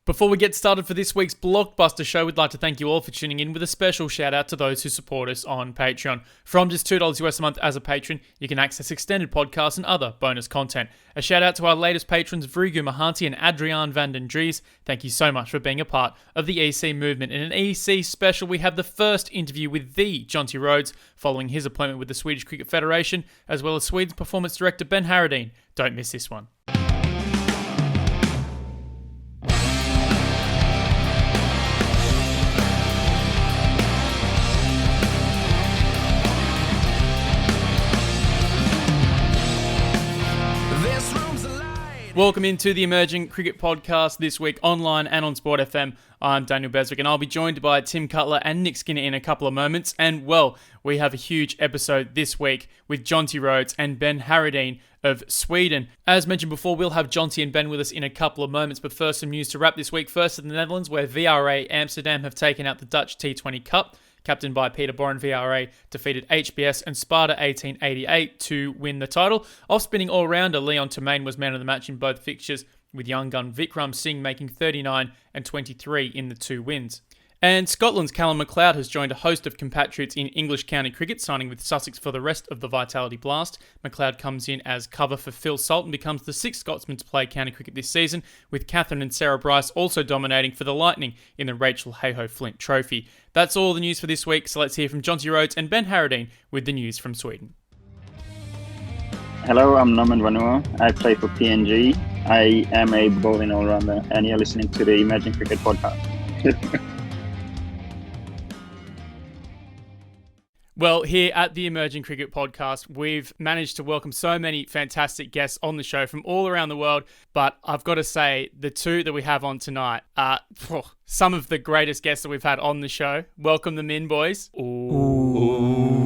Before we get started for this week's blockbuster show, we'd like to thank you all for tuning in with a special shout out to those who support us on Patreon. From just $2 US a month as a patron, you can access extended podcasts and other bonus content. A shout out to our latest patrons, Vrigu Mahanti and Adriaan van den Dries. Thank you so much for being a part of the EC movement. In an EC special, we have the first interview with the Jonty Rhodes following his appointment with the Swedish Cricket Federation, as well as Sweden's performance director Benn Harradine. Don't miss this one. Welcome into the Emerging Cricket Podcast this week, online and on Sport FM. I'm Daniel Beswick, and I'll be joined by Tim Cutler and Nick Skinner in a couple of moments. And, well, we have a huge episode this week with Jonty Rhodes and Benn Harradine of Sweden. As mentioned before, we'll have Jonty and Ben with us in a couple of moments, but first, some news to wrap this week. First, in the Netherlands, where VRA Amsterdam have taken out the Dutch T20 Cup. Captained by Pt1, VRA defeated HBS and Sparta 1888 to win the title. Off-spinning all-rounder Leon Termaine was man of the match in both fixtures, with young gun Vikram Singh making 39 and 23 in the two wins. And Scotland's Callum McLeod has joined a host of compatriots in English county cricket, signing with Sussex for the rest of the Vitality Blast. McLeod comes in as cover for Phil Salt and becomes the sixth Scotsman to play county cricket this season, with Catherine and Sarah Bryce also dominating for the Lightning in the Rachel Hayhoe Flint Trophy. That's all the news for this week, so let's hear from Jonty Rhodes and Benn Harradine with the news from Sweden. Hello, I'm Norman Vanua. I play for PNG. I am a bowling all-rounder, and you're listening to the Emerging Cricket Podcast. Well, here at the Emerging Cricket Podcast, we've managed to welcome so many fantastic guests on the show from all around the world. But I've got to say, the two that we have on tonight are some of the greatest guests that we've had on the show. Welcome them in, boys. Ooh.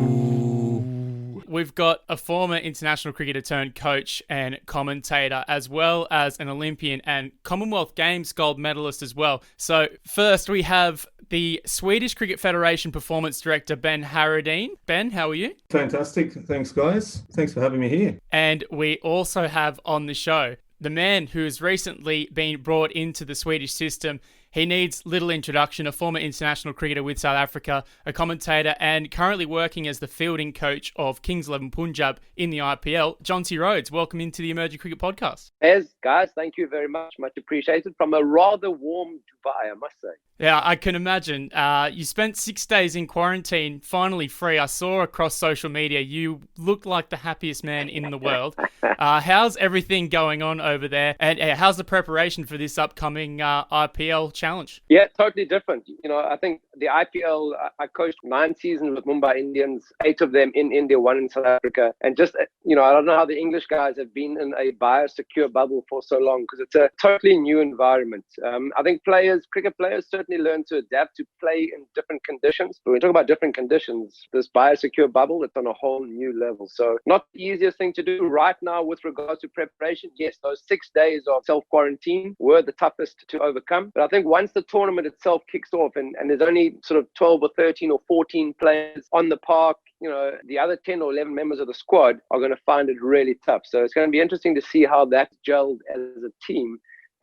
We've got a former international cricketer turned coach and commentator, as well as an Olympian and Commonwealth Games gold medalist as well. So first we have the Swedish Cricket Federation Performance Director, Benn Harradine. Ben, how are you? Fantastic. Thanks, guys. Thanks for having me here. And we also have on the show the man who has recently been brought into the Swedish system. He needs little introduction, a former international cricketer with South Africa, a commentator, and currently working as the fielding coach of Kings 11 Punjab in the IPL. Jonty Rhodes, welcome into the Emerging Cricket Podcast. Yes, guys, thank you very much. Much appreciated. From a rather warm Dubai, I must say. Yeah, I can imagine. You spent 6 days in quarantine, finally free. I saw across social media you looked like the happiest man in the world. How's everything going on over there? And how's the preparation for this upcoming IPL challenge? Yeah, totally different. You know, I think the IPL, I coached 9 seasons with Mumbai Indians, 8 of them in India, 1 in South Africa. And just, you know, I don't know how the English guys have been in a biosecure bubble for so long, because it's a totally new environment. I think cricket players certainly learn to adapt to play in different conditions. But when we talk about different conditions, this biosecure bubble, it's on a whole new level. So not the easiest thing to do right now with regards to preparation. Yes, those 6 days of self-quarantine were the toughest to overcome. But I think once the tournament itself kicks off and there's only sort of 12 or 13 or 14 players on the park, you know, the other 10 or 11 members of the squad are going to find it really tough. So it's going to be interesting to see how that's gelled as a team.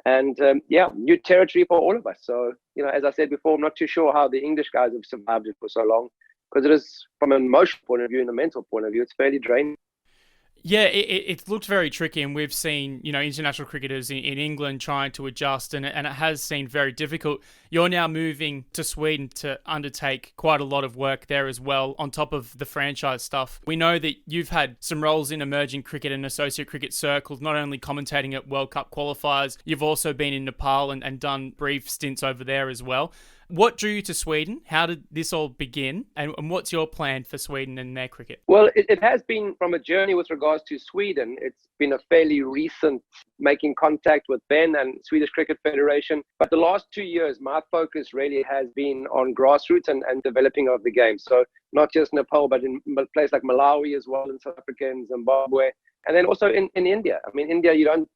And new territory for all of us. So, you know, as I said before, I'm not too sure how the English guys have survived it for so long, because it is, from an emotional point of view and a mental point of view, it's fairly draining. Yeah, it looked very tricky, and we've seen, you know, international cricketers in England trying to adjust, and it has seemed very difficult. You're now moving to Sweden to undertake quite a lot of work there as well, on top of the franchise stuff. We know that you've had some roles in emerging cricket and associate cricket circles, not only commentating at World Cup qualifiers, you've also been in Nepal and done brief stints over there as well. What drew you to Sweden? How did this all begin? And what's your plan for Sweden and their cricket? Well, it has been, from a journey with regards to Sweden, it's been a fairly recent making contact with Ben and Swedish Cricket Federation. But the last 2 years, my focus really has been on grassroots and developing of the game. So not just Nepal, but in a place like Malawi as well, in South Africa and Zimbabwe. And then also in India. I mean, India, you don't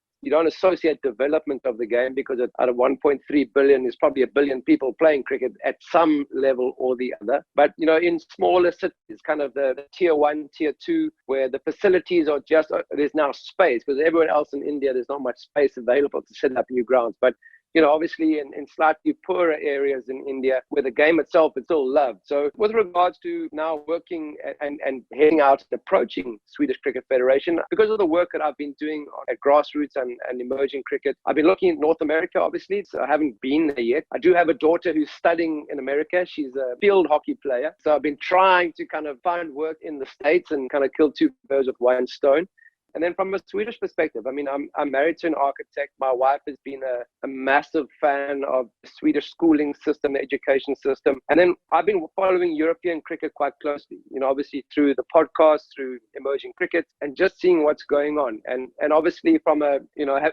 associate development of the game, because out of 1.3 billion, there's probably 1 billion people playing cricket at some level or the other. But, you know, in smaller cities, kind of the tier 1, tier 2, where the facilities are just, there's now space, because everywhere else in India, there's not much space available to set up new grounds. But obviously in slightly poorer areas in India where the game itself is still loved. So with regards to now working and heading out and approaching Swedish Cricket Federation, because of the work that I've been doing at grassroots and emerging cricket, I've been looking at North America, obviously, so I haven't been there yet. I do have a daughter who's studying in America. She's a field hockey player. So I've been trying to kind of find work in the States and kind of kill two birds with one stone. And then from a Swedish perspective, I mean, I'm married to an architect. My wife has been a massive fan of the Swedish schooling system, the education system. And then I've been following European cricket quite closely, obviously through the podcast, through emerging cricket, and just seeing what's going on. And obviously from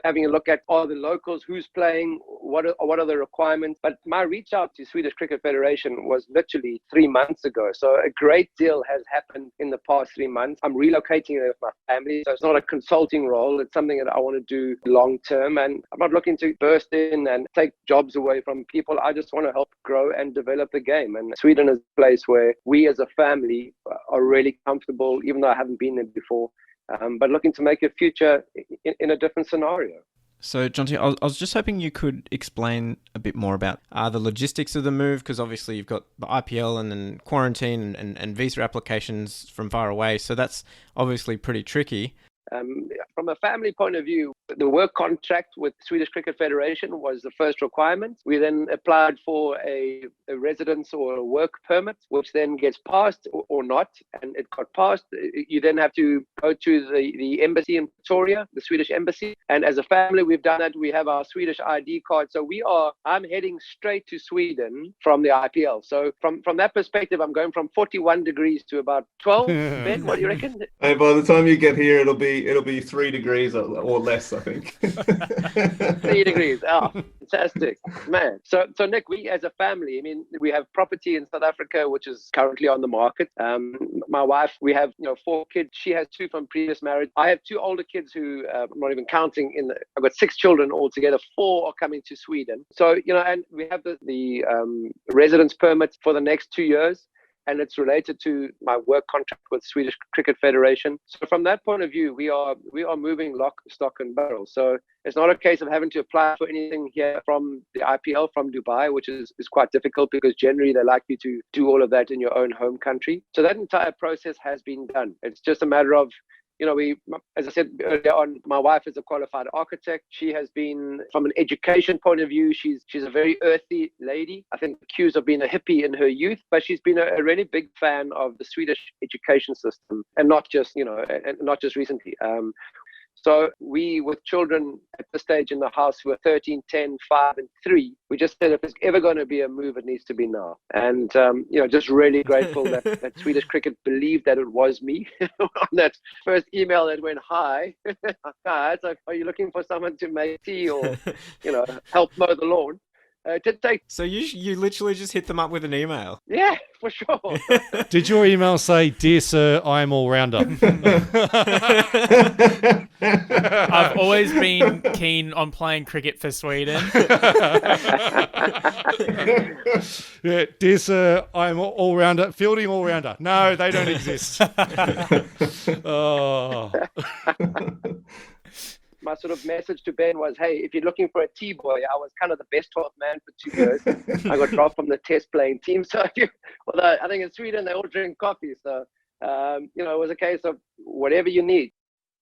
having a look at all the locals, who's playing, what are the requirements. But my reach out to Swedish Cricket Federation was literally 3 months ago. So a great deal has happened in the past 3 months. I'm relocating there with my family. So it's not a consulting role. It's something that I want to do long term, and I'm not looking to burst in and take jobs away from people. I just want to help grow and develop the game. And Sweden is a place where we as a family are really comfortable, even though I haven't been there before, but looking to make a future in a different scenario. So, Jonty, I was just hoping you could explain a bit more about the logistics of the move, because obviously you've got the IPL and then quarantine and visa applications from far away. So that's obviously pretty tricky. From a family point of view, the work contract with Swedish Cricket Federation was the first requirement. We then applied for a residence or a work permit, which then gets passed or not, and it got passed. You then have to go to the embassy in Pretoria, the Swedish embassy, and as a family, we've done it. We have our Swedish ID card, so I'm heading straight to Sweden from the IPL. So from that perspective, I'm going from 41 degrees to about 12. Ben, what do you reckon? And by the time you get here, it'll be 3 degrees or less, I think. 3 degrees. Oh, fantastic, man. So Nick, we as a family, I mean, we have property in South Africa, which is currently on the market. My wife, we have 4 kids. She has 2 from previous marriage. I have 2 older kids who I'm not even counting. I've got 6 children altogether. 4 are coming to Sweden. So and we have the residence permit for the next 2 years. And it's related to my work contract with Swedish Cricket Federation. So from that point of view, we are moving lock, stock, and barrel. So it's not a case of having to apply for anything here from the IPL from Dubai, which is quite difficult because generally they like you to do all of that in your own home country. So that entire process has been done. It's just a matter of as I said earlier on, my wife is a qualified architect. She has been, from an education point of view, she's a very earthy lady. I think accused of being a hippie in her youth, but she's been a really big fan of the Swedish education system, and not just recently. So we, with children at this stage in the house who are 13, 10, 5, and 3, we just said if there's ever going to be a move, it needs to be now. And, just really grateful that Swedish Cricket believed that it was me on that first email that went, hi, guys, are you looking for someone to make tea or, help mow the lawn? It did take... So you literally just hit them up with an email? Yeah, for sure. Did your email say, "Dear sir, I am all-rounder"? I've always been keen on playing cricket for Sweden. Yeah, "Dear sir, I am all-rounder, fielding all-rounder." No, they don't exist. Oh. My sort of message to Ben was, hey, if you're looking for a tea boy, I was kind of the best 12th man for 2 years. I got dropped from the test playing team. So, although I think in Sweden, they all drink coffee. So, it was a case of whatever you need.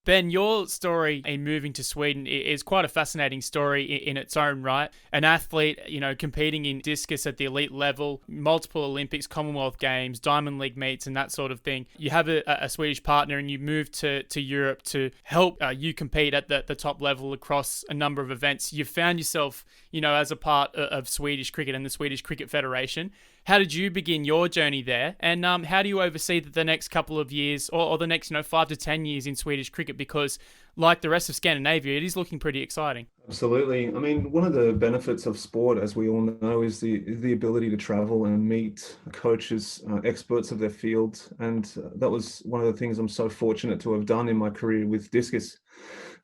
Ben, your story in moving to Sweden is quite a fascinating story in its own right. An athlete, competing in discus at the elite level, multiple Olympics, Commonwealth Games, Diamond League meets and that sort of thing. You have a Swedish partner and you move to Europe to help you compete at the top level across a number of events. You found yourself, as a part of Swedish cricket and the Swedish Cricket Federation. How did you begin your journey there? And how do you oversee the next couple of years or the next 5 to 10 years in Swedish cricket? Because like the rest of Scandinavia, it is looking pretty exciting. Absolutely. I mean, one of the benefits of sport, as we all know, is the ability to travel and meet coaches, experts of their field. And that was one of the things I'm so fortunate to have done in my career with discus.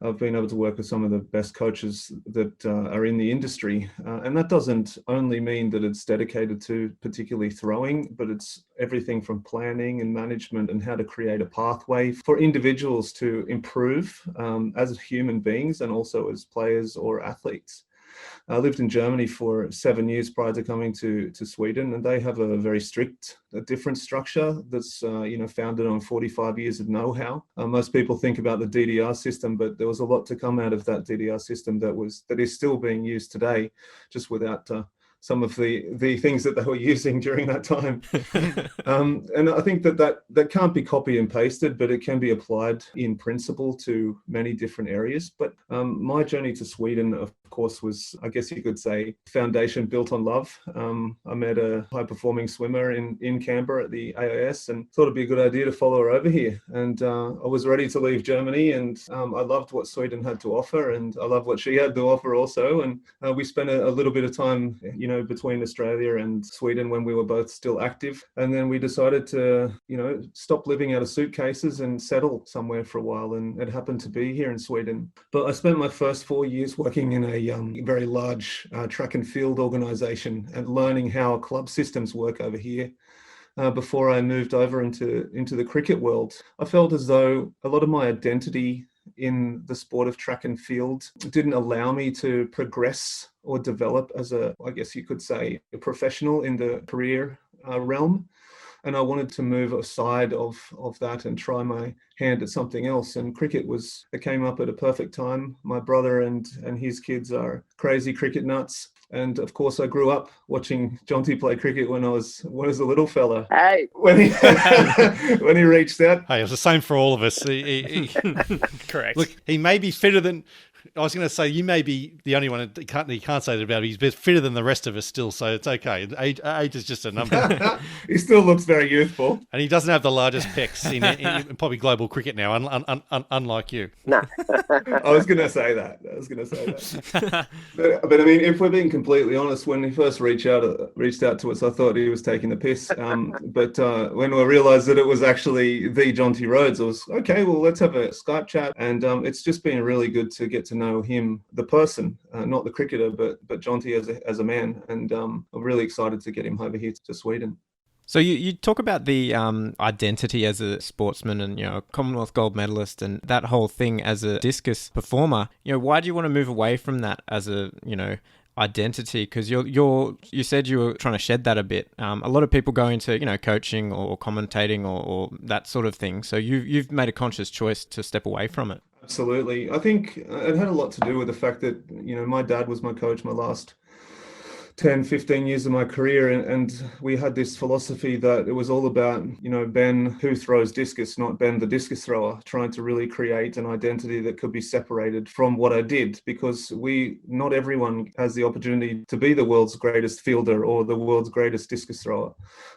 I've been able to work with some of the best coaches that are in the industry. And that doesn't only mean that it's dedicated to particularly throwing, but it's everything from planning and management and how to create a pathway for individuals to improve as human beings and also as players or athletes. I lived in Germany for 7 years prior to coming to Sweden, and they have a very strict, different structure that's founded on 45 years of know-how. Most people think about the DDR system, but there was a lot to come out of that DDR system that is still being used today, just without some of the things that they were using during that time. And I think that can't be copy and pasted, but it can be applied in principle to many different areas. But my journey to Sweden, of course, was, I guess you could say, foundation built on love. I met a high-performing swimmer in Canberra at the AIS and thought it'd be a good idea to follow her over here. And I was ready to leave Germany, and I loved what Sweden had to offer, and I loved what she had to offer also. And we spent a little bit of time, between Australia and Sweden when we were both still active. And then we decided to, stop living out of suitcases and settle somewhere for a while. And it happened to be here in Sweden. But I spent my first 4 years working in a very large track and field organization and learning how club systems work over here. Before I moved over into the cricket world, I felt as though a lot of my identity in the sport of track and field didn't allow me to progress or develop as I guess you could say, a professional in the career realm. And I wanted to move aside of that and try my hand at something else. And it came up at a perfect time. My brother and his kids are crazy cricket nuts. And of course, I grew up watching Jonty play cricket when I was a little fella. Hey, when he when he reached out. Hey, it was the same for all of us. Correct. Look, he may be fitter than. I was going to say, you may be the only one he can't say that about. He's fitter than the rest of us still, so it's okay. Age is just a number. He still looks very youthful. And he doesn't have the largest pecs in probably global cricket now, unlike you. No. I was going to say that. But I mean, if we're being completely honest, when he first reached out to us, I thought he was taking the piss. But when I realised that it was actually the Jonty Rhodes, I was, okay, well, let's have a Skype chat. And it's just been really good to get to know him, the person, not the cricketer, but Jonty as a man. And I'm really excited to get him over here to Sweden. So you talk about the identity as a sportsman and, Commonwealth gold medalist and that whole thing as a discus performer. Why do you want to move away from that as a, identity? Because you said you were trying to shed that a bit. A lot of people go into, coaching or commentating or that sort of thing. So you've made a conscious choice to step away from it. Absolutely. I think it had a lot to do with the fact that, my dad was my coach my last 10, 15 years of my career. And we had this philosophy that it was all about, Ben who throws discus, not Ben the discus thrower, trying to really create an identity that could be separated from what I did, because not everyone has the opportunity to be the world's greatest fielder or the world's greatest discus thrower.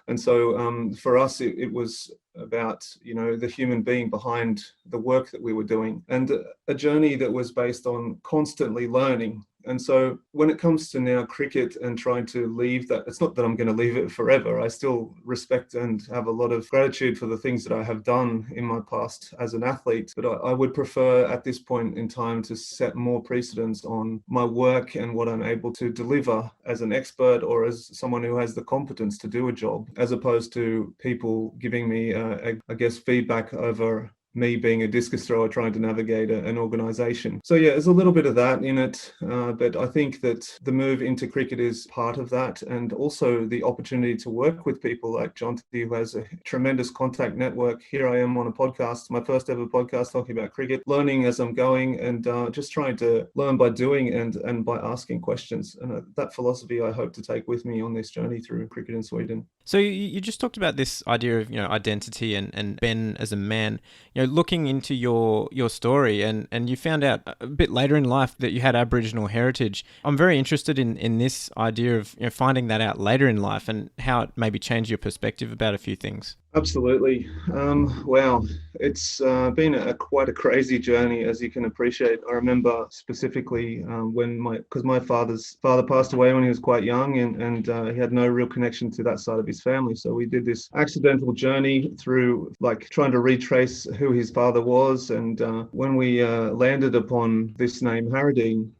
And so for us, it was about, the human being behind the work that we were doing, and a journey that was based on constantly learning. And so when it comes to now cricket and trying to leave that, it's not that I'm going to leave it forever. I still respect and have a lot of gratitude for the things that I have done in my past as an athlete. But I would prefer at this point in time to set more precedence on my work and what I'm able to deliver as an expert or as someone who has the competence to do a job, as opposed to people giving me, feedback over me being a discus thrower trying to navigate an organisation. So yeah, there's a little bit of that in it, but I think that the move into cricket is part of that, and also the opportunity to work with people like Jonty, who has a tremendous contact network. Here I am on a podcast, my first ever podcast, talking about cricket, learning as I'm going, and just trying to learn by doing and by asking questions. And that philosophy I hope to take with me on this journey through cricket in Sweden. So you just talked about this idea of, identity and Ben as a man, looking into your story and you found out a bit later in life that you had Aboriginal heritage. I'm very interested in this idea of finding that out later in life and how it maybe changed your perspective about a few things. Absolutely. Wow. It's been quite a crazy journey, as you can appreciate. I remember specifically because my father's father passed away when he was quite young, and he had no real connection to that side of his family. So we did this accidental journey through trying to retrace who his father was. And when we landed upon this name Harradine,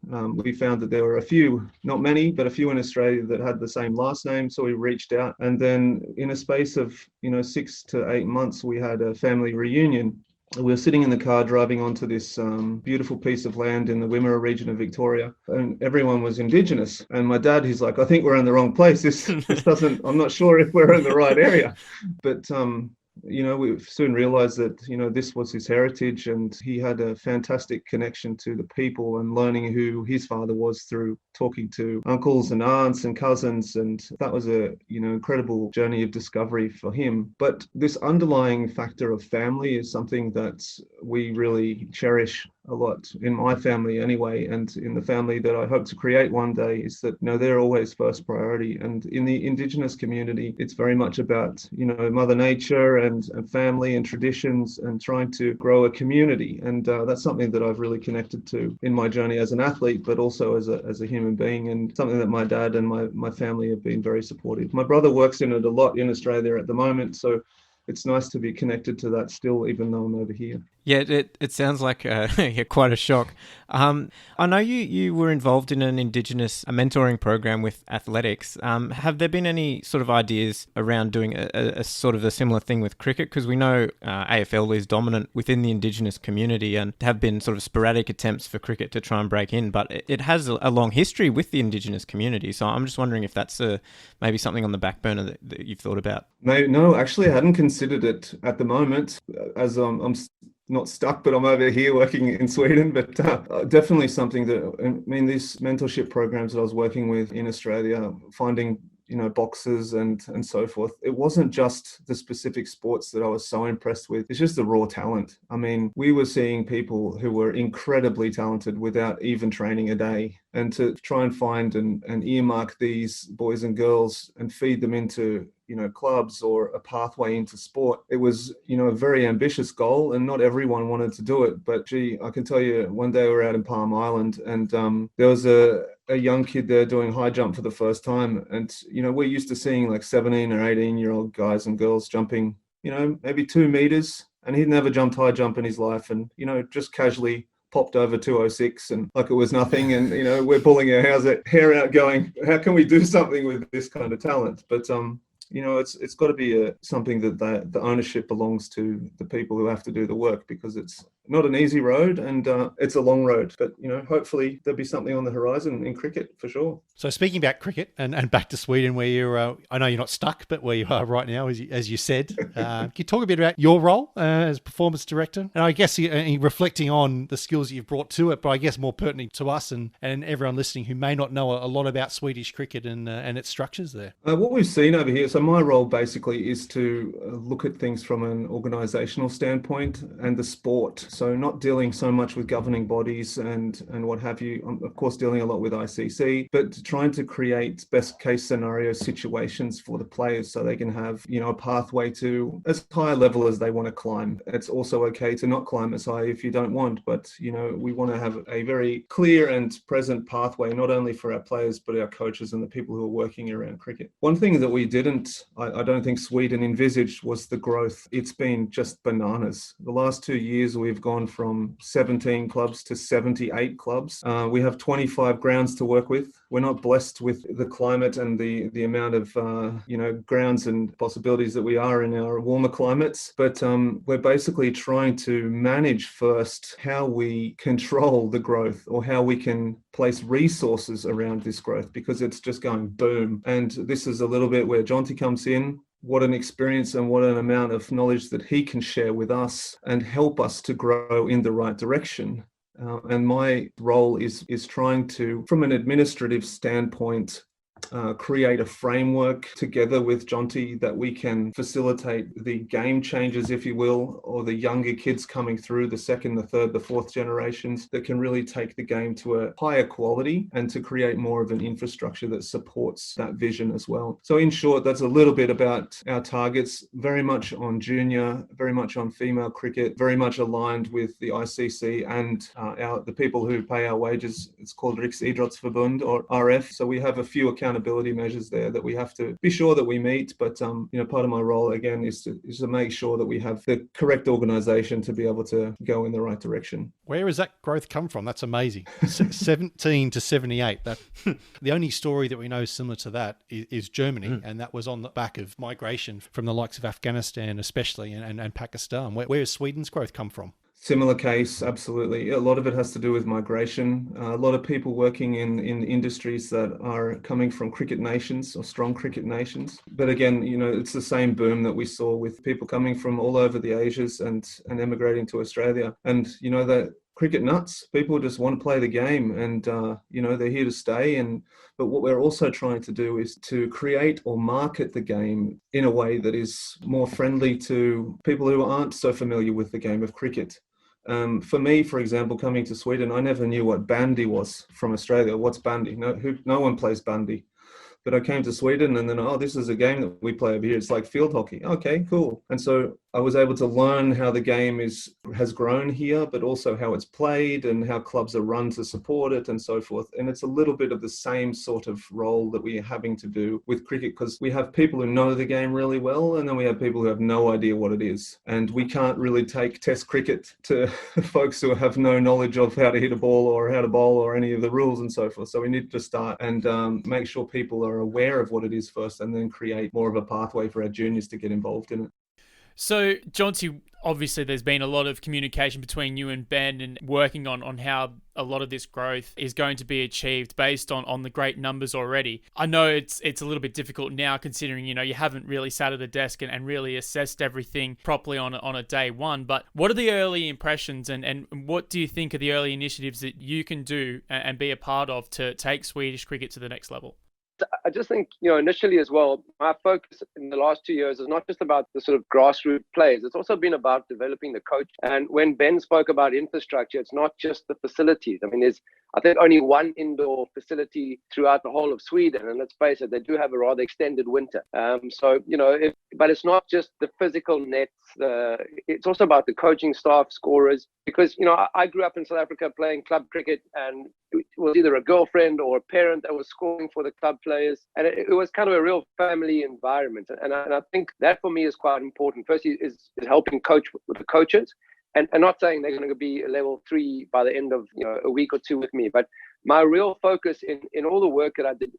we found that there were a few, not many, but a few in Australia that had the same last name. So we reached out, and then in a space of 6 to 8 months, we had a family reunion. we were sitting in the car driving onto this beautiful piece of land in the Wimmera region of Victoria, and everyone was Indigenous. And my dad, he's like, I think we're in the wrong place. This doesn't, I'm not sure if we're in the right area. But we soon realized that, this was his heritage, and he had a fantastic connection to the people and learning who his father was through talking to uncles and aunts and cousins. And that was a, incredible journey of discovery for him. But this underlying factor of family is something that we really cherish a lot in my family anyway, and in the family that I hope to create one day, is that they're always first priority. And in the Indigenous community, it's very much about Mother Nature and family and traditions, and trying to grow a community. And that's something that I've really connected to in my journey as an athlete, but also as a human being, and something that my dad and my family have been very supportive. My brother works in it a lot in Australia at the moment, so it's nice to be connected to that still, even though I'm over here. Yeah, it sounds like quite a shock. I know you were involved in an Indigenous mentoring program with athletics. Have there been any sort of ideas around doing a sort of a similar thing with cricket? Because we know AFL is dominant within the Indigenous community, and have been sort of sporadic attempts for cricket to try and break in, but it has a long history with the Indigenous community. So I'm just wondering if that's maybe something on the back burner that you've thought about. No, actually, I hadn't considered it at the moment, as I'm not stuck, but I'm over here working in Sweden. But definitely something that, these mentorship programs that I was working with in Australia, finding boxers and so forth, it wasn't just the specific sports that I was so impressed with. It's just the raw talent. We were seeing people who were incredibly talented without even training a day, and to try and find and earmark these boys and girls and feed them into clubs or a pathway into sport. It was, a very ambitious goal, and not everyone wanted to do it. But gee, I can tell you, one day we were out in Palm Island, and there was a young kid there doing high jump for the first time. And, we're used to seeing like 17 or 18-year-old guys and girls jumping, maybe 2 meters, and he'd never jumped high jump in his life. And, just casually popped over 206 and like it was nothing. And, we're pulling our hair out going, how can we do something with this kind of talent? But, it's got to be something that the ownership belongs to the people who have to do the work, because it's not an easy road, and it's a long road. But, hopefully there'll be something on the horizon in cricket for sure. So speaking about cricket and back to Sweden, where you're, I know you're not stuck, but where you are right now, as you said, can you talk a bit about your role as performance director? And I guess you're reflecting on the skills that you've brought to it, but I guess more pertinent to us and everyone listening who may not know a lot about Swedish cricket and its structures there. What we've seen over here, so my role basically is to look at things from an organisational standpoint and the sport. So not dealing so much with governing bodies and what have you, of course dealing a lot with ICC, but trying to create best case scenario situations for the players so they can have, a pathway to as high a level as they want to climb. It's also okay to not climb as high if you don't want, but, we want to have a very clear and present pathway, not only for our players, but our coaches and the people who are working around cricket. One thing that we didn't, I don't think Sweden envisaged, was the growth. It's been just bananas. The last 2 years, we've gone from 17 clubs to 78 clubs. We have 25 grounds to work with. We're not blessed with the climate and the amount of, grounds and possibilities that we are in our warmer climates. But we're basically trying to manage first how we control the growth, or how we can place resources around this growth, because it's just going boom. And this is a little bit where Jonty comes in. What an experience and what an amount of knowledge that he can share with us and help us to grow in the right direction. And my role is trying to, from an administrative standpoint, create a framework together with Jonty that we can facilitate the game changers, if you will, or the younger kids coming through, the second, the third, the fourth generations, that can really take the game to a higher quality and to create more of an infrastructure that supports that vision as well. So in short, that's a little bit about our targets, very much on junior, very much on female cricket, very much aligned with the ICC and the people who pay our wages. It's called Riksidrottsförbund, or RF. So we have a few accounts accountability measures there that we have to be sure that we meet. But part of my role again is to make sure that we have the correct organization to be able to go in the right direction. Where has that growth come from? That's amazing. 17 to 78. That the only story that we know similar to that is Germany, and that was on the back of migration from the likes of Afghanistan, especially, and Pakistan. Where has Sweden's growth come from? Similar case, absolutely. A lot of it has to do with migration. A lot of people working in industries that are coming from cricket nations or strong cricket nations. But again, it's the same boom that we saw with people coming from all over the Asias and emigrating to Australia. And, that cricket nuts, people just want to play the game and, they're here to stay. But what we're also trying to do is to create or market the game in a way that is more friendly to people who aren't so familiar with the game of cricket. For me, for example, coming to Sweden, I never knew what bandy was from Australia. What's bandy? No one plays bandy. But I came to Sweden and then, this is a game that we play over here. It's like field hockey. Okay, cool. And so I was able to learn how the game has grown here, but also how it's played and how clubs are run to support it and so forth. And it's a little bit of the same sort of role that we are having to do with cricket, because we have people who know the game really well, and then we have people who have no idea what it is. And we can't really take test cricket to folks who have no knowledge of how to hit a ball or how to bowl or any of the rules and so forth. So we need to start and make sure people are aware of what it is first, and then create more of a pathway for our juniors to get involved in it. So, Jonty, obviously there's been a lot of communication between you and Ben and working on how a lot of this growth is going to be achieved based on the great numbers already. I know it's a little bit difficult now considering, you haven't really sat at a desk and really assessed everything properly on a day one, but what are the early impressions and what do you think are the early initiatives that you can do and be a part of to take Swedish cricket to the next level? I just think, initially as well, my focus in the last 2 years is not just about the sort of grassroots players. It's also been about developing the coach. And when Ben spoke about infrastructure, it's not just the facilities. I mean, there's, I think, only one indoor facility throughout the whole of Sweden. And let's face it, they do have a rather extended winter. But it's not just the physical nets. It's also about the coaching staff, scorers. Because, I grew up in South Africa playing club cricket, and it was either a girlfriend or a parent that was scoring for the club players. And it was kind of a real family environment. And I think that for me is quite important. Firstly, is helping coach with the coaches. And not saying they're going to be a level 3 by the end of a week or two with me, but my real focus in all the work that I did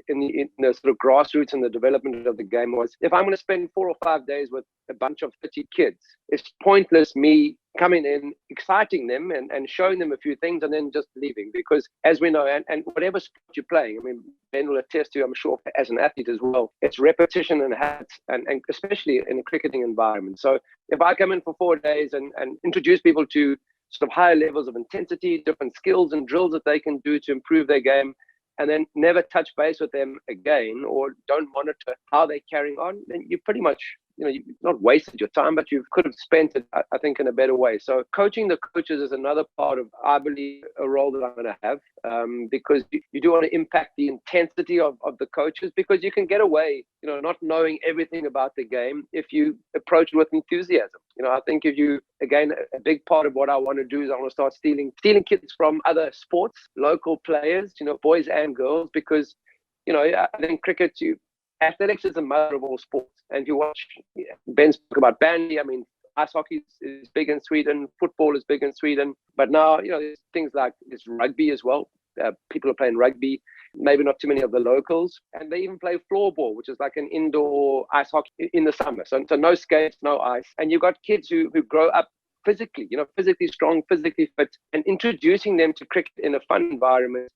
in the sort of grassroots and the development of the game was, if I'm going to spend 4 or 5 days with a bunch of 30 kids, it's pointless me coming in, exciting them and showing them a few things and then just leaving. Because as we know, and whatever sport you're playing, I mean, Ben will attest to, I'm sure, as an athlete as well, it's repetition and habits, and especially in a cricketing environment. So if I come in for 4 days and introduce people to sort of higher levels of intensity, different skills and drills that they can do to improve their game, and then never touch base with them again or don't monitor how they're carrying on, then you pretty much, you've not wasted your time, but you could have spent it, I think, in a better way. So coaching the coaches is another part of, I believe, a role that I'm going to have, because you do want to impact the intensity of the coaches, because you can get away, not knowing everything about the game if you approach it with enthusiasm. I think if you, again, a big part of what I want to do is I want to start stealing kids from other sports, local players, boys and girls, because, I think cricket, athletics is the mother of all sports. And if you watch, Ben spoke about bandy, I mean, ice hockey is big in Sweden, football is big in Sweden, but now, there's things like there's rugby as well. People are playing rugby, maybe not too many of the locals, and they even play floorball, which is like an indoor ice hockey in the summer. So no skates, no ice. And you've got kids who grow up physically, physically strong, physically fit, and introducing them to cricket in a fun environment.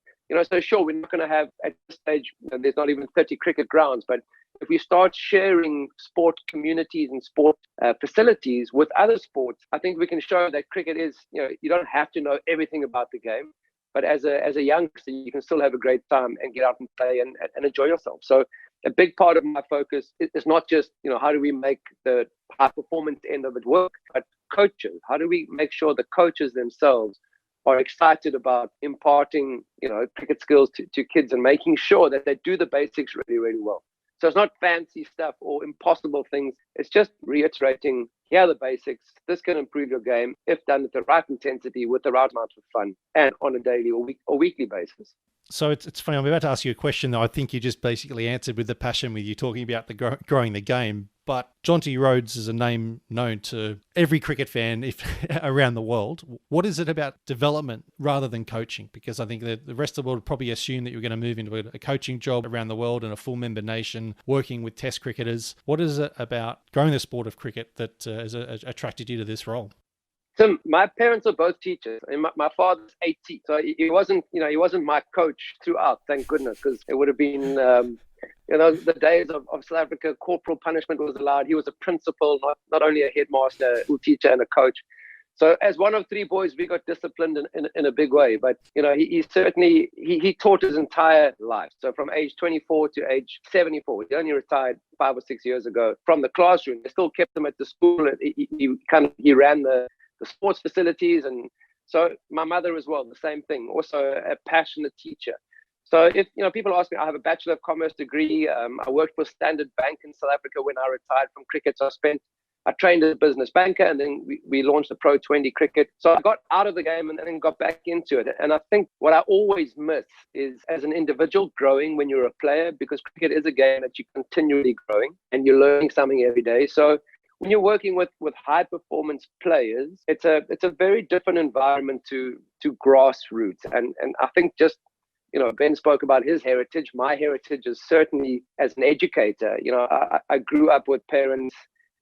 So sure, we're not going to have, at this stage, there's not even 30 cricket grounds, but if we start sharing sport communities and sport facilities with other sports, I think we can show that cricket is, you don't have to know everything about the game, but as a youngster, you can still have a great time and get out and play and enjoy yourself. So a big part of my focus is not just, how do we make the high performance end of it work, but coaches. How do we make sure the coaches themselves are excited about imparting, cricket skills to kids and making sure that they do the basics really, really well. So it's not fancy stuff or impossible things. It's just reiterating, here are the basics. This can improve your game if done at the right intensity with the right amount of fun and on a daily or weekly basis. So it's funny. I'm about to ask you a question that I think you just basically answered with the passion with you talking about the growing the game. But Jonty Rhodes is a name known to every cricket fan around the world. What is it about development rather than coaching? Because I think the rest of the world would probably assume that you're going to move into a coaching job around the world in a full member nation, working with test cricketers. What is it about growing the sport of cricket that has attracted you to this role? So my parents are both teachers, and my father's 80, so he wasn't my coach throughout, thank goodness, because it would have been, the days of South Africa, corporal punishment was allowed. He was a principal, not only a headmaster, a school teacher, and a coach. So as one of three boys, we got disciplined in a big way. But he certainly taught his entire life. So from age 24 to age 74, he only retired 5 or 6 years ago from the classroom. They still kept him at the school. He ran the sports facilities, and so my mother as well, the same thing, also a passionate teacher. So if people ask me, I have a Bachelor of Commerce degree. I worked for Standard Bank in South Africa when I retired from cricket. So I trained as a business banker, and then we launched the Pro 20 cricket. So I got out of the game and then got back into it. And I think what I always miss is, as an individual, growing when you're a player, because cricket is a game that you're continually growing and you're learning something every day. So when you're working with high performance players, it's a very different environment to grassroots. And I think just, Ben spoke about his heritage. My heritage is certainly as an educator. I grew up with parents,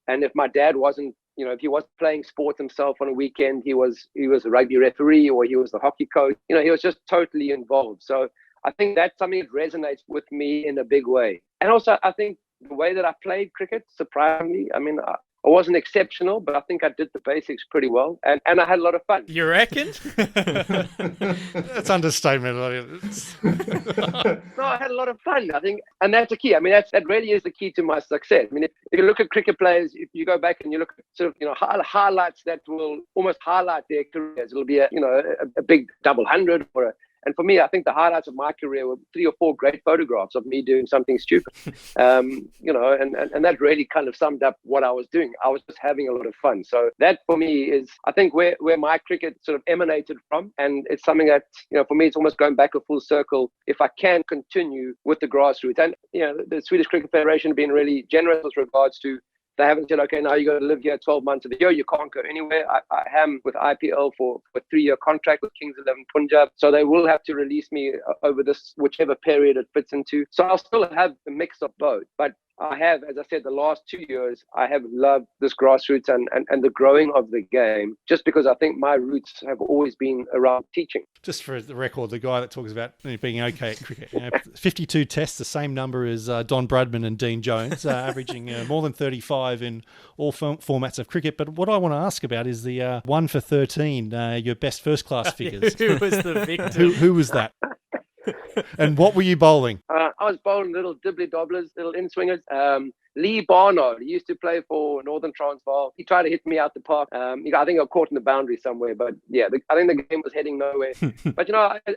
and if my dad wasn't, if he wasn't playing sport himself on a weekend, he was a rugby referee, or he was the hockey coach. He was just totally involved. So I think that's something that resonates with me in a big way. And also, I think the way that I played cricket, surprisingly, I wasn't exceptional, but I think I did the basics pretty well, and I had a lot of fun. You reckon? That's understatement. No, I had a lot of fun, I think, and that's the key. That really is the key to my success. if you look at cricket players, if you go back and you look at sort of highlights that will almost highlight their careers, it'll be a big double hundred and for me, I think the highlights of my career were 3 or 4 great photographs of me doing something stupid. And that really kind of summed up what I was doing. I was just having a lot of fun. So that for me is, I think, where my cricket sort of emanated from. And it's something that, for me, it's almost going back a full circle if I can continue with the grassroots. And, the Swedish Cricket Federation have been really generous with regards to, they haven't said, okay, now you got to live here 12 months of the year. You can't go anywhere. I am with IPL for a 3-year contract with Kings 11 Punjab. So they will have to release me over this, whichever period it fits into. So I'll still have a mix of both. But I have, as I said, the last 2 years, I have loved this grassroots and the growing of the game, just because I think my roots have always been around teaching. Just for the record, the guy that talks about being okay at cricket, 52 tests, the same number as Don Bradman and Dean Jones, averaging more than 35 in all formats of cricket. But what I want to ask about is the 1 for 13, your best first-class figures. Who was the victim? Who was that? And what were you bowling? I was bowling little dibbly-dobblers, little in-swingers. Lee Barnard, he used to play for Northern Transvaal. He tried to hit me out the park. I think I got caught in the boundary somewhere. But yeah, I think the game was heading nowhere. But,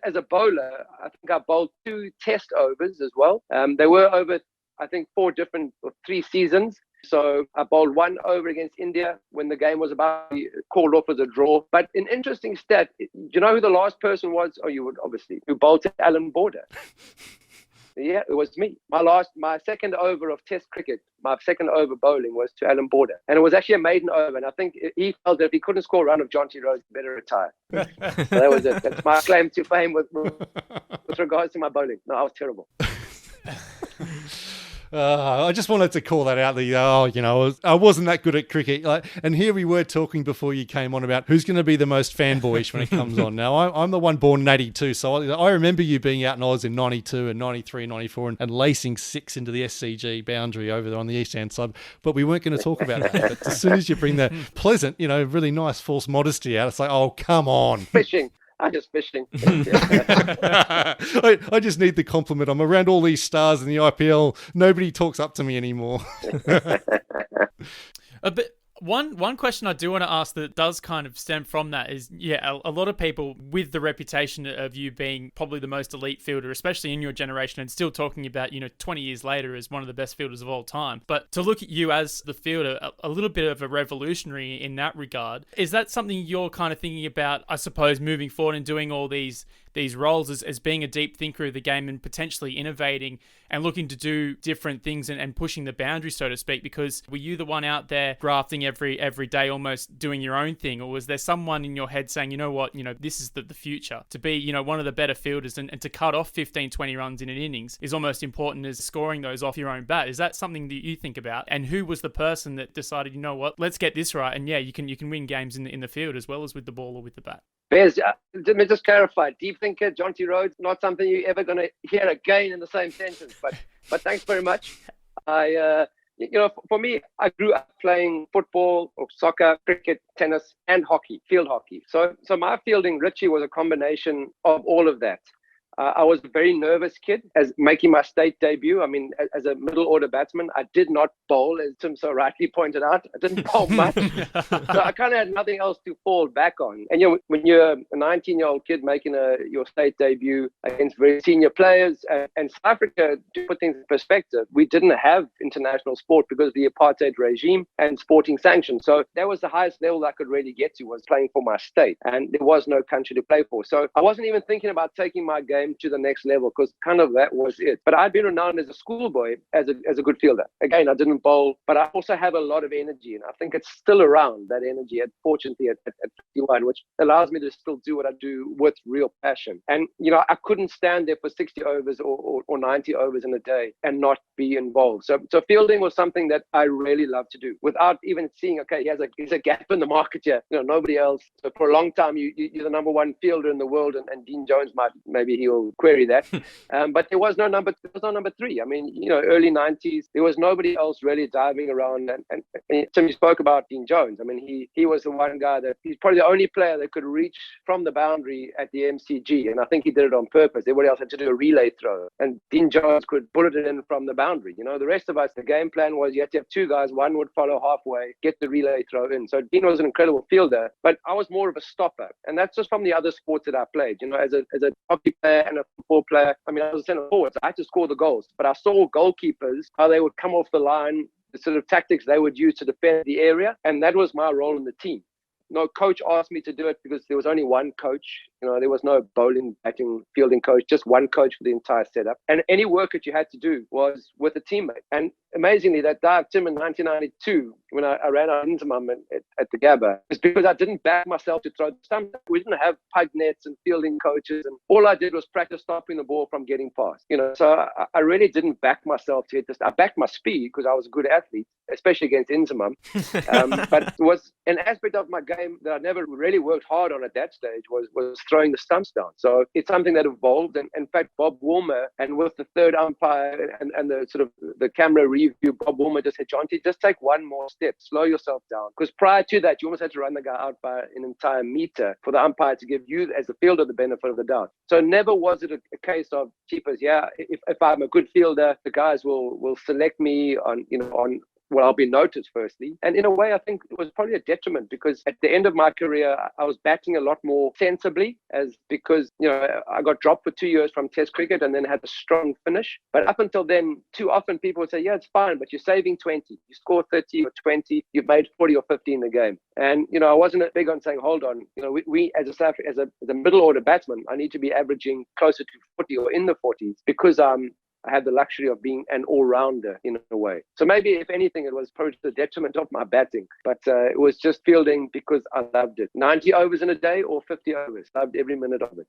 as a bowler, I think I bowled 2 test overs as well. They were over, I think, 3 seasons. So I bowled 1 over against India when the game was about to be called off as a draw. But an interesting stat, do you know who the last person was? Oh, you would obviously, who bowled to Alan Border. Yeah, it was me. My second over of Test cricket, my second over bowling was to Alan Border. And it was actually a maiden over. And I think he felt that if he couldn't score a run of Jonty Rhodes, he better retire. So that was it. That's my claim to fame with regards to my bowling. No, I was terrible. I just wanted to call that out. I wasn't that good at cricket. And here we were talking before you came on about who's going to be the most fanboyish when it comes on. Now, I'm the one born in 82, so I remember you being out in Oz in 92 and 93 and 94 and lacing 6 into the SCG boundary over there on the east-hand side. But we weren't going to talk about that. But as soon as you bring the pleasant, really nice false modesty out, it's like, oh, come on. Fishing. I'm just fishing. I just need the compliment. I'm around all these stars in the IPL. Nobody talks up to me anymore. But one question I do want to ask that does kind of stem from that is, a lot of people with the reputation of you being probably the most elite fielder, especially in your generation, and still talking about, 20 years later as one of the best fielders of all time. But to look at you as the fielder, a little bit of a revolutionary in that regard, is that something you're kind of thinking about, I suppose, moving forward and doing all these these roles as being a deep thinker of the game and potentially innovating and looking to do different things and pushing the boundaries, so to speak? Because were you the one out there grafting every day, almost doing your own thing? Or was there someone in your head saying, you know what, this is the future, to be, one of the better fielders and to cut off 15, 20 runs in an innings is almost important as scoring those off your own bat? Is that something that you think about? And who was the person that decided, you know what, let's get this right, and yeah, you can win games in the field as well as with the ball or with the bat? Bez, let me just clarify. Deep thinker, Jonty Rhodes, not something you're ever going to hear again in the same sentence. But thanks very much. For me, I grew up playing football or soccer, cricket, tennis, and hockey, field hockey. So my fielding, Richie, was a combination of all of that. I was a very nervous kid as making my state debut. I mean, as a middle order batsman, I did not bowl, as Tim so rightly pointed out. I didn't bowl much. So I kind of had nothing else to fall back on. And when you're a 19-year-old kid making your state debut against very senior players, and South Africa, to put things in perspective, we didn't have international sport because of the apartheid regime and sporting sanctions. So that was the highest level I could really get to, was playing for my state. And there was no country to play for. So I wasn't even thinking about taking my game to the next level, because kind of that was it. But I'd been renowned as a schoolboy as a good fielder. Again, I didn't bowl, but I also have a lot of energy, and I think it's still around, that energy, fortunately at 51, which allows me to still do what I do with real passion. And I couldn't stand there for 60 overs or 90 overs in a day and not be involved. So fielding was something that I really love to do, without even seeing, okay, there's a gap in the market here. Nobody else. So for a long time, you're the number one fielder in the world, and Dean Jones maybe he'll query that. But there was no number three. I mean, early 90s, there was nobody else really diving around. And Tim, you spoke about Dean Jones. I mean, he was the one guy that he's probably the only player that could reach from the boundary at the MCG. And I think he did it on purpose. Everybody else had to do a relay throw. And Dean Jones could bullet it in from the boundary. The rest of us, the game plan was you had to have two guys. One would follow halfway, get the relay throw in. So Dean was an incredible fielder, but I was more of a stopper. And that's just from the other sports that I played. As a hockey player and a football player, I mean, I was a centre forward, so I had to score the goals. But I saw goalkeepers, how they would come off the line, the sort of tactics they would use to defend the area. And that was my role in the team. No coach asked me to do it because there was only one coach. There was no bowling, batting, fielding coach, just one coach for the entire setup. And any work that you had to do was with a teammate. And amazingly, that dive, Tim, in 1992, when I ran out into my at the Gabba, was because I didn't back myself to throw the stump. We didn't have pug nets and fielding coaches. And all I did was practice stopping the ball from getting past. So I really didn't back myself to hit this. I backed my speed because I was a good athlete, especially against Inzamam. But it was an aspect of my game that I never really worked hard on at that stage was throwing the stumps down. So it's something that evolved. And in fact, Bob Woolmer, and with the third umpire and the sort of the camera review, Bob Woolmer just said, Jonty, just take one more step, slow yourself down. Because prior to that, you almost had to run the guy out by an entire meter for the umpire to give you as the fielder the benefit of the doubt. So never was it a case of cheapers. Yeah, if I'm a good fielder, the guys will select me on I'll be noticed firstly. And in a way, I think it was probably a detriment, because at the end of my career, I was batting a lot more sensibly, because I got dropped for 2 years from Test cricket and then had a strong finish. But up until then, too often people would say, yeah, it's fine, but you're saving 20. You score 30 or 20, you've made 40 or 50 in the game. And, I wasn't big on saying, hold on, we as a middle order batsman, I need to be averaging closer to 40 or in the 40s, because I had the luxury of being an all-rounder in a way. So maybe, if anything, it was probably to the detriment of my batting. But it was just fielding because I loved it. 90 overs in a day or 50 overs. Loved every minute of it.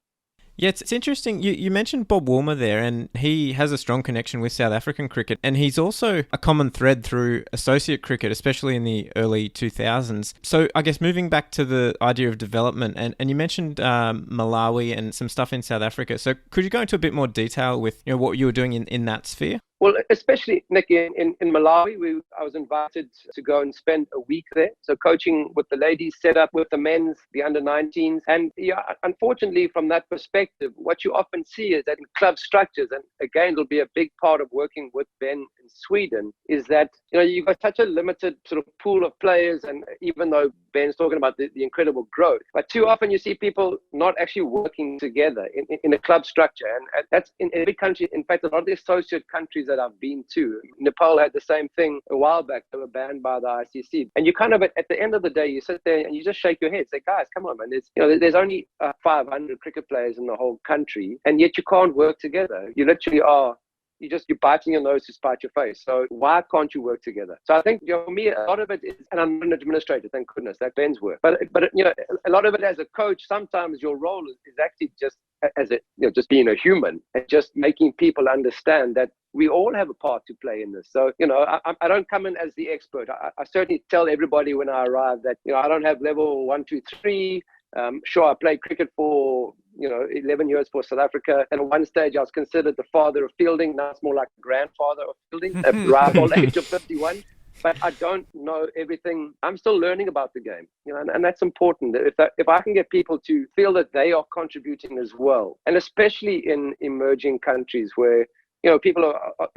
Yeah, it's interesting. You mentioned Bob Woolmer there, and he has a strong connection with South African cricket, and he's also a common thread through associate cricket, especially in the early 2000s. So I guess moving back to the idea of development, and you mentioned Malawi and some stuff in South Africa. So could you go into a bit more detail with what you were doing in that sphere? Well, especially, Nick, in Malawi, I was invited to go and spend a week there. So coaching with the ladies, set up with the men's, the under-19s. And yeah, unfortunately, from that perspective, what you often see is that in club structures, and again, it'll be a big part of working with Ben in Sweden, is that, you've got such a limited sort of pool of players. And even though Ben's talking about the incredible growth, but too often you see people not actually working together in a club structure. And that's in every country. In fact, a lot of the associate countries countries that I've been to. Nepal had the same thing a while back. They were banned by the ICC. And you kind of, at the end of the day, you sit there and you just shake your head. Say, guys, come on, man. There's only 500 cricket players in the whole country, and yet you can't work together. You literally are. You're biting your nose to spite your face. So why can't you work together? So I think, for me, a lot of it is, and I'm an administrator, thank goodness, that's Benn's work. But a lot of it as a coach, sometimes your role is actually just as just being a human and just making people understand that we all have a part to play in this. So, I don't come in as the expert. I certainly tell everybody when I arrive that, I don't have level 1, 2, 3. Sure, I played cricket for 11 years for South Africa, and at one stage I was considered the father of fielding. Now it's more like grandfather of fielding at the ripe old age of 51. But I don't know everything. I'm still learning about the game, and that's important. If I can get people to feel that they are contributing as well, and especially in emerging countries where people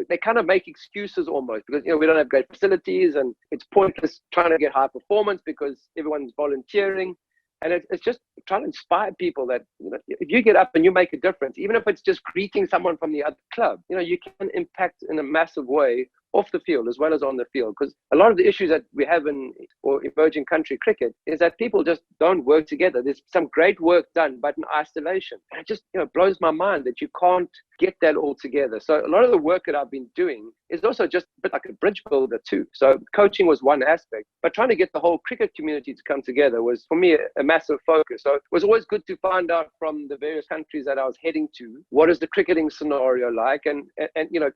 they kind of make excuses almost because we don't have great facilities and it's pointless trying to get high performance because everyone's volunteering. And it's just trying to inspire people that, if you get up and you make a difference, even if it's just greeting someone from the other club, you can impact in a massive way off the field as well as on the field. Because a lot of the issues that we have in emerging country cricket is that people just don't work together. There's some great work done, but in isolation. And it just blows my mind that you can't get that all together. So a lot of the work that I've been doing is also just a bit like a bridge builder too. So coaching was one aspect, but trying to get the whole cricket community to come together was, for me, a massive focus. So it was always good to find out from the various countries that I was heading to, what is the cricketing scenario like? And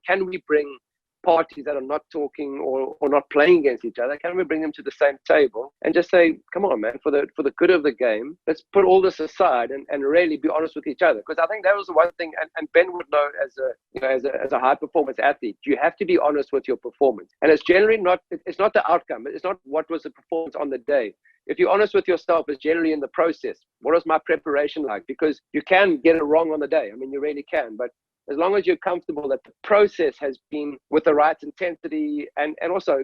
can we bring parties that are not talking or not playing against each other, can we bring them to the same table and just say, come on, man, for the good of the game, let's put all this aside and really be honest with each other. Because I think that was the one thing, and Ben would know as a high performance athlete, you have to be honest with your performance. And it's generally it's not the outcome. It's not what was the performance on the day. If you're honest with yourself, it's generally in the process. What was my preparation like? Because you can get it wrong on the day. I mean, you really can. But as long as you're comfortable that the process has been with the right intensity and also,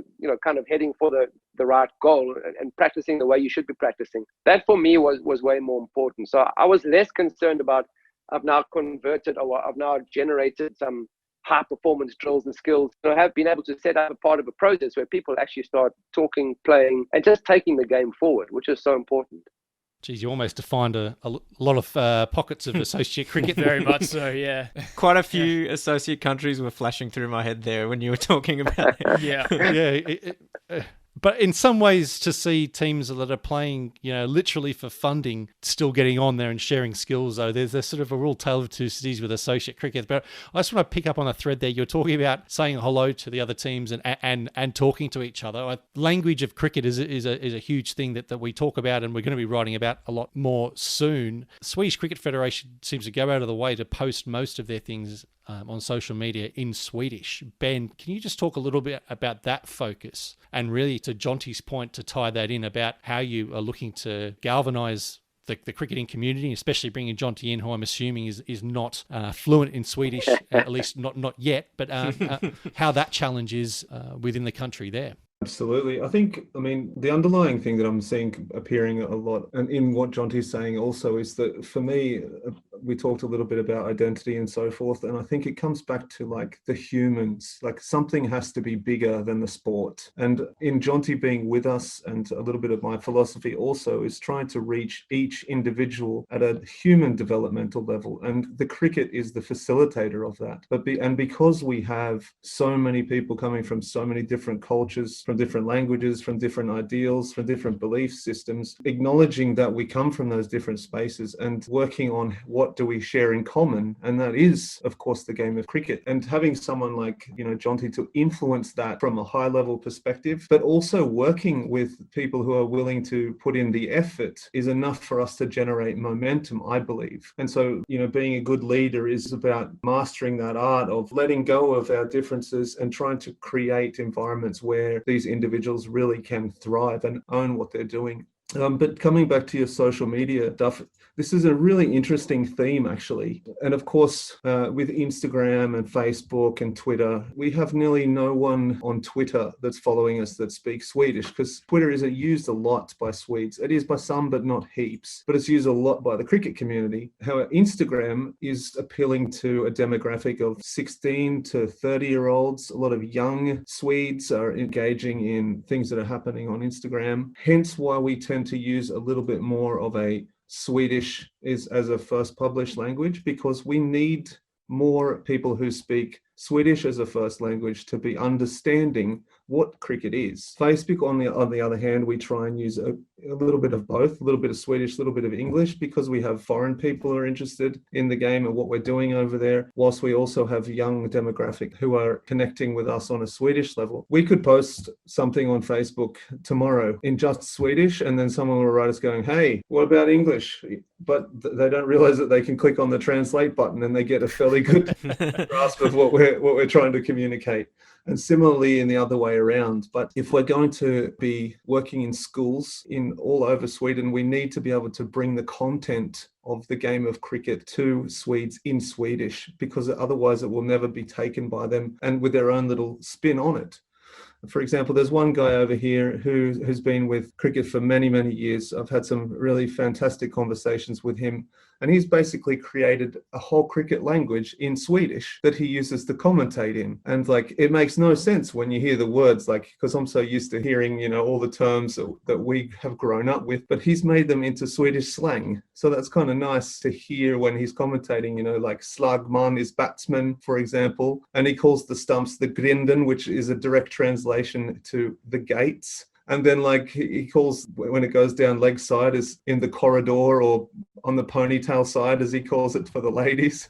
kind of heading for the right goal and practicing the way you should be practicing, that for me was way more important. So I was less concerned about, I've now converted or I've now generated some high performance drills and skills. I have been able to set up a part of a process where people actually start talking, playing, and just taking the game forward, which is so important. Geez, you almost defined a lot of pockets of associate cricket. Very much so, yeah. Quite a few associate countries were flashing through my head there when you were talking about it. Yeah. But in some ways, to see teams that are playing, literally for funding, still getting on there and sharing skills, though, there's sort of a real tale of two cities with associate cricket. But I just want to pick up on a thread there. You're talking about saying hello to the other teams and talking to each other. Language of cricket is a huge thing that we talk about, and we're going to be writing about a lot more soon. Swedish Cricket Federation seems to go out of the way to post most of their things on social media in Swedish. Ben, can you just talk a little bit about that focus and really, to Jonty's point, to tie that in about how you are looking to galvanise the cricketing community, especially bringing Jonty in, who I'm assuming is not fluent in Swedish, at least not yet, but how that challenge is within the country there. Absolutely. The underlying thing that I'm seeing appearing a lot, and in what Jonty's saying also, is that for me, we talked a little bit about identity and so forth, and I think it comes back to like the humans, like something has to be bigger than the sport. And in Jonty being with us, and a little bit of my philosophy also is trying to reach each individual at a human developmental level, and the cricket is the facilitator of that. And because we have so many people coming from so many different cultures, from different languages, from different ideals, from different belief systems, acknowledging that we come from those different spaces and working on what do we share in common, and that is, of course, the game of cricket. And having someone like, Jonty to influence that from a high level perspective, but also working with people who are willing to put in the effort is enough for us to generate momentum, I believe. And so, being a good leader is about mastering that art of letting go of our differences and trying to create environments where these individuals really can thrive and own what they're doing. But coming back to your social media stuff, this is a really interesting theme, actually. And of course, with Instagram and Facebook and Twitter, we have nearly no one on Twitter that's following us that speaks Swedish, because Twitter is used a lot by Swedes. It is by some, but not heaps. But it's used a lot by the cricket community. However, Instagram is appealing to a demographic of 16 to 30-year-olds. A lot of young Swedes are engaging in things that are happening on Instagram. Hence why we tend to use a little bit more of a Swedish is as a first published language, because we need more people who speak Swedish as a first language to be understanding what cricket is. Facebook, on the other hand, we try and use a little bit of both, a little bit of Swedish, a little bit of English, because we have foreign people who are interested in the game and what we're doing over there, whilst we also have young demographic who are connecting with us on a Swedish level. We could post something on Facebook tomorrow in just Swedish, and then someone will write us going, hey, what about English? But they don't realize that they can click on the translate button and they get a fairly good grasp of what we're trying to communicate. And similarly in the other way around. But if we're going to be working in schools in all over Sweden, we need to be able to bring the content of the game of cricket to Swedes in Swedish, because otherwise it will never be taken by them and with their own little spin on it. For example, there's one guy over here who's been with cricket for many, many years. I've had some really fantastic conversations with him. And he's basically created a whole cricket language in Swedish that he uses to commentate in. And like, it makes no sense when you hear the words, like, because I'm so used to hearing, all the terms that we have grown up with, but he's made them into Swedish slang. So that's kind of nice to hear when he's commentating, like slagman is batsman, for example. And he calls the stumps the grinden, which is a direct translation to the gates. And then like he calls when it goes down leg side is in the corridor, or on the ponytail side, as he calls it for the ladies.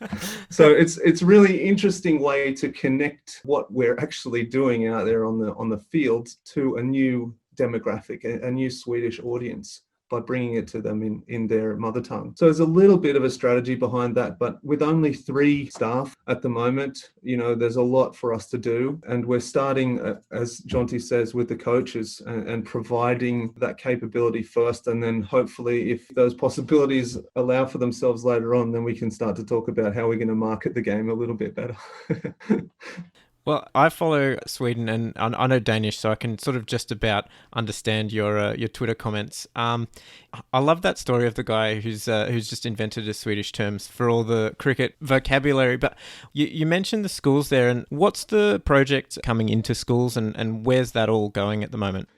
So it's really interesting way to connect what we're actually doing out there on the field to a new demographic, a new Swedish audience, by bringing it to them in their mother tongue. So there's a little bit of a strategy behind that, but with only 3 staff at the moment, there's a lot for us to do. And we're starting, as Jonty says, with the coaches and providing that capability first. And then hopefully if those possibilities allow for themselves later on, then we can start to talk about how we're going to market the game a little bit better. Well, I follow Sweden and I know Danish, so I can sort of just about understand your Twitter comments. I love that story of the guy who's just invented a Swedish terms for all the cricket vocabulary. But you mentioned the schools there, and what's the project coming into schools, and where's that all going at the moment?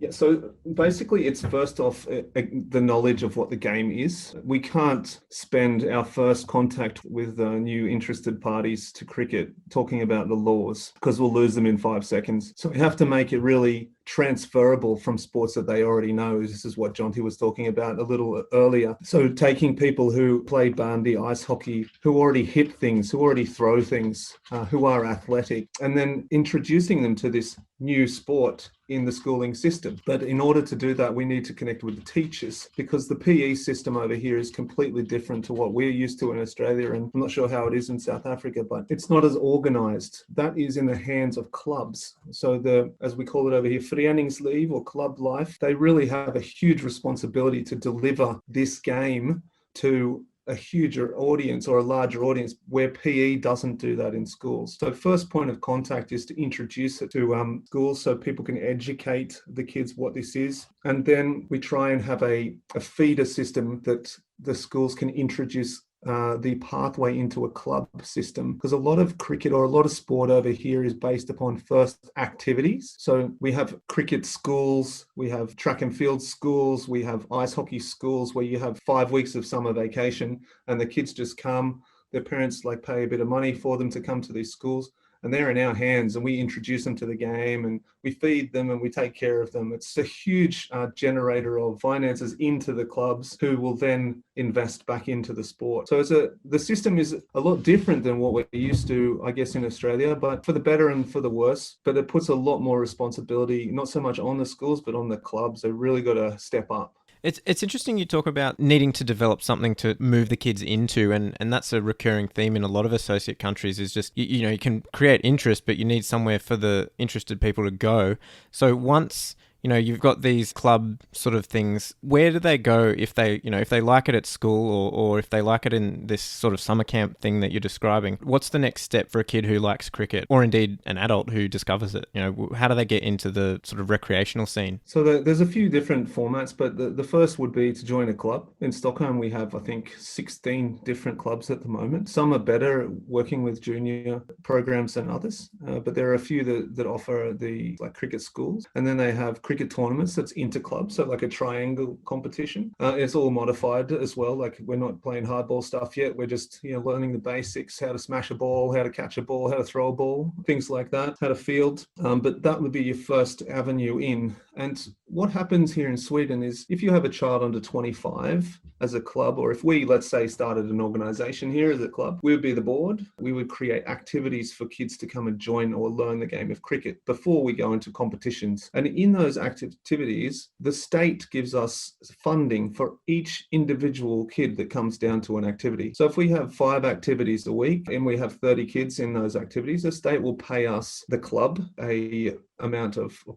Yeah, so basically it's first off the knowledge of what the game is. We can't spend our first contact with new interested parties to cricket talking about the laws, because we'll lose them in 5 seconds. So we have to make it really transferable from sports that they already know. This is what Jonty was talking about a little earlier. So taking people who play bandy, ice hockey, who already hit things, who already throw things, who are athletic, and then introducing them to this new sport in the schooling system. But in order to do that, we need to connect with the teachers, because the PE system over here is completely different to what we're used to in Australia. And I'm not sure how it is in South Africa, but it's not as organized. That is in the hands of clubs. So as we call it over here, föreningsliv or club life, they really have a huge responsibility to deliver this game to a huger audience or a larger audience, where PE doesn't do that in schools. So first point of contact is to introduce it to schools so people can educate the kids what this is. And then we try and have a feeder system that the schools can introduce the pathway into a club system, because a lot of cricket or a lot of sport over here is based upon first activities. So we have cricket schools, we have track and field schools, we have ice hockey schools where you have 5 weeks of summer vacation and the kids just come, their parents pay a bit of money for them to come to these schools, and they're in our hands, and we introduce them to the game and we feed them and we take care of them. It's a huge generator of finances into the clubs, who will then invest back into the sport. So the system is a lot different than what we're used to, I guess, in Australia, but for the better and for the worse. But it puts a lot more responsibility, not so much on the schools, but on the clubs. They've really got to step up. It's interesting you talk about needing to develop something to move the kids into, and that's a recurring theme in a lot of associate countries, is just, you can create interest, but you need somewhere for the interested people to go. So once you've got these club sort of things. Where do they go if they like it at school or if they like it in this sort of summer camp thing that you're describing? What's the next step for a kid who likes cricket, or indeed an adult who discovers it? How do they get into the sort of recreational scene? So there's a few different formats, but the first would be to join a club. In Stockholm, we have, I think, 16 different clubs at the moment. Some are better working with junior programs than others, but there are a few that offer the cricket schools. And then they have cricket tournaments that's inter-club, so like a triangle competition. It's all modified as well. Like, we're not playing hardball stuff yet. We're just learning the basics, how to smash a ball, how to catch a ball, how to throw a ball, things like that, how to field. But that would be your first avenue in. And what happens here in Sweden is if you have a child under 25 as a club, or if we, let's say, started an organization here as a club, we would be the board. We would create activities for kids to come and join or learn the game of cricket before we go into competitions. And in those activities, the state gives us funding for each individual kid that comes down to an activity. So if we have 5 activities a week and we have 30 kids in those activities, the state will pay us, the club, a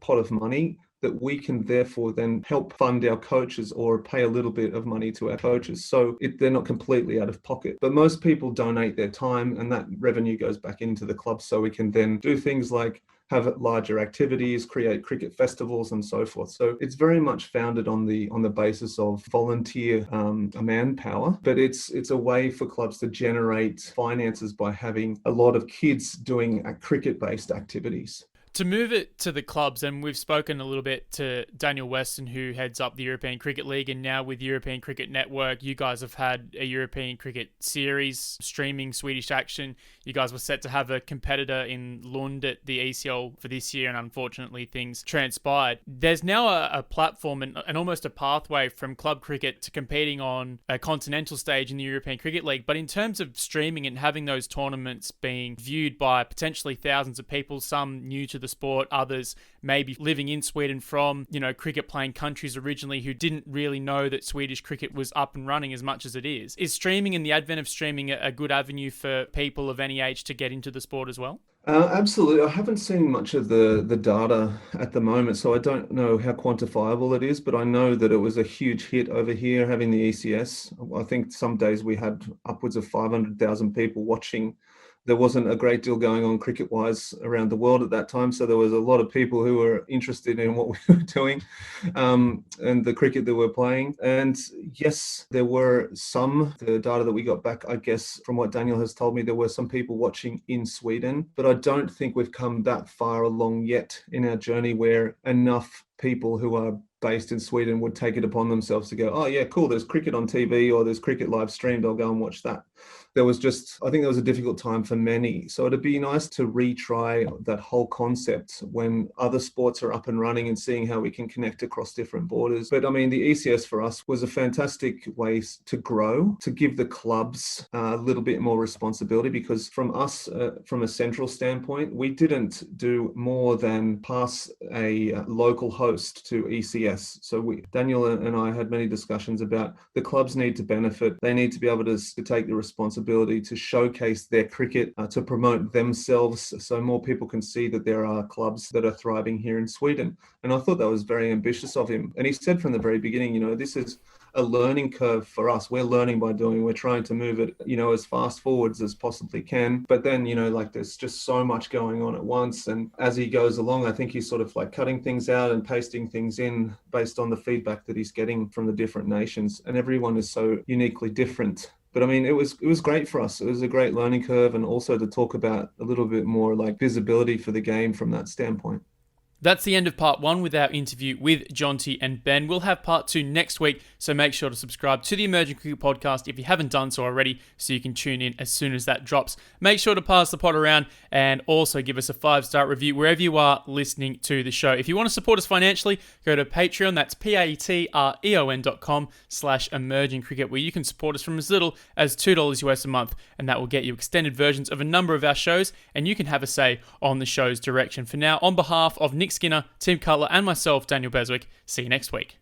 pot of money that we can therefore then help fund our coaches or pay a little bit of money to our coaches. So they're not completely out of pocket. But most people donate their time, and that revenue goes back into the club, so we can then do things like have larger activities, create cricket festivals and so forth. So it's very much founded on the basis of volunteer manpower, but it's a way for clubs to generate finances by having a lot of kids doing cricket-based activities. To move it to the clubs, and we've spoken a little bit to Daniel Weston, who heads up the European Cricket League, and now with European Cricket Network, you guys have had a European Cricket series streaming Swedish action. You guys were set to have a competitor in Lund at the ECL for this year, and unfortunately things transpired. There's now a platform and almost a pathway from club cricket to competing on a continental stage in the European Cricket League. But in terms of streaming and having those tournaments being viewed by potentially thousands of people, some new to the sport, others maybe living in Sweden from, cricket playing countries originally who didn't really know that Swedish cricket was up and running as much as it is. Is streaming and the advent of streaming a good avenue for people of any age to get into the sport as well? Absolutely. I haven't seen much of the data at the moment, so I don't know how quantifiable it is, but I know that it was a huge hit over here having the ECS. I think some days we had upwards of 500,000 people watching. There wasn't a great deal going on cricket-wise around the world at that time, so there was a lot of people who were interested in what we were doing and the cricket that we're playing. And yes, there were the data that we got back, I guess, from what Daniel has told me, there were some people watching in Sweden, but I don't think we've come that far along yet in our journey where enough people who are based in Sweden would take it upon themselves to go, oh yeah, cool, there's cricket on TV or there's cricket live streamed, I'll go and watch that. I think there was a difficult time for many. So it'd be nice to retry that whole concept when other sports are up and running and seeing how we can connect across different borders. But I mean, the ECS for us was a fantastic way to grow, to give the clubs a little bit more responsibility, because from us, from a central standpoint, we didn't do more than pass a local host to ECS. So Daniel and I had many discussions about the clubs need to benefit. They need to be able to take the responsibility to showcase their cricket, to promote themselves so more people can see that there are clubs that are thriving here in Sweden. And I thought that was very ambitious of him. And he said from the very beginning, this is a learning curve for us. We're learning by doing. We're trying to move it, as fast forwards as possibly can. But then, there's just so much going on at once. And as he goes along, I think he's sort of like cutting things out and pasting things in based on the feedback that he's getting from the different nations. And everyone is so uniquely different. But I mean, it was great for us. It was a great learning curve, and also to talk about a little bit more like visibility for the game from that standpoint. That's the end of part 1 with our interview with Jonty and Ben. We'll have part 2 next week, so make sure to subscribe to the Emerging Cricket Podcast if you haven't done so already, so you can tune in as soon as that drops. Make sure to pass the pod around and also give us a 5-star review wherever you are listening to the show. If you want to support us financially, go to Patreon. That's patreon.com/emergingcricket, where you can support us from as little as $2 US a month, and that will get you extended versions of a number of our shows, and you can have a say on the show's direction. For now, on behalf of Nick Skinner, Tim Cutler, and myself, Daniel Beswick, see you next week.